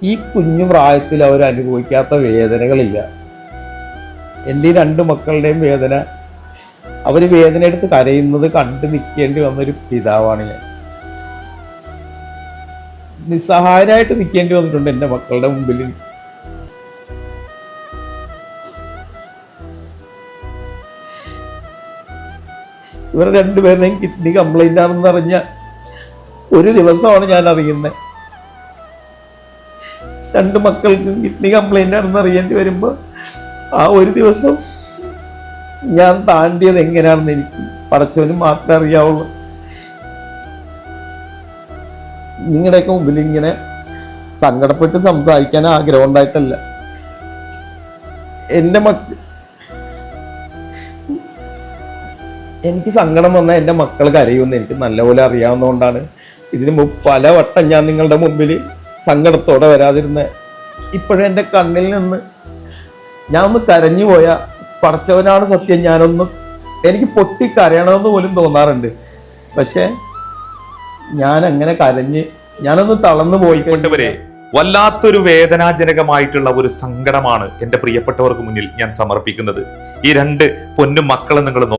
ഈ കുഞ്ഞു പ്രായത്തിൽ അവർ അനുഭവിക്കാത്ത വേദനകളില്ല. എൻ്റെ ഈ 2 മക്കളുടെയും വേദന, അവർ വേദന എടുത്ത് കരയുന്നത് കണ്ടു നിൽക്കേണ്ടി വന്നൊരു പിതാവാണ് ഞാൻ. നിസ്സഹായരായിട്ട് നിൽക്കേണ്ടി വന്നിട്ടുണ്ട് എൻ്റെ മക്കളുടെ മുമ്പിൽ. ഇവർ 2 പേരുടെയും കിഡ്നി കംപ്ലൈൻ്റ് ആണെന്ന് അറിഞ്ഞ ഒരു ദിവസമാണ് ഞാൻ അറിയുന്നത്. 2 മക്കൾക്കും കിഡ്നി കംപ്ലൈൻ്റ് ആണെന്ന് അറിയേണ്ടി വരുമ്പോൾ ആ ഒരു ദിവസം ഞാൻ താണ്ടിയത് എങ്ങനെയാണെന്ന് എനിക്ക് പടച്ചവന് മാത്രമേ അറിയാവുള്ളൂ. നിങ്ങളുടെയൊക്കെ മുമ്പിൽ ഇങ്ങനെ സങ്കടപ്പെട്ട് സംസാരിക്കാൻ ആഗ്രഹം ഉണ്ടായിട്ടല്ല. എനിക്ക് സങ്കടം വന്നാൽ എൻ്റെ മക്കൾ കരയുമെന്ന് എനിക്ക് നല്ലപോലെ അറിയാവുന്നതുകൊണ്ടാണ് ഇതിനു മുമ്പ് പലവട്ടം ഞാൻ നിങ്ങളുടെ മുമ്പിൽ സങ്കടത്തോടെ വരാതിരുന്നത്. ഇപ്പോഴും എൻ്റെ കണ്ണിൽ നിന്ന് ഞാൻ ഒന്ന് കരഞ്ഞു പോയാൽ പടച്ചവനാണ് സത്യം, എനിക്ക് പൊട്ടിക്കരയണമെന്ന് പോലും തോന്നാറുണ്ട്. പക്ഷെ ഞാൻ അങ്ങനെ കരഞ്ഞ് ഞാനൊന്ന് തളർന്നു പോയി. വല്ലാത്തൊരു വേദനാജനകമായിട്ടുള്ള ഒരു സങ്കടമാണ് എൻ്റെ പ്രിയപ്പെട്ടവർക്ക് മുന്നിൽ ഞാൻ സമർപ്പിക്കുന്നത്. ഈ 2 പൊന്നു മക്കളെ നിങ്ങൾ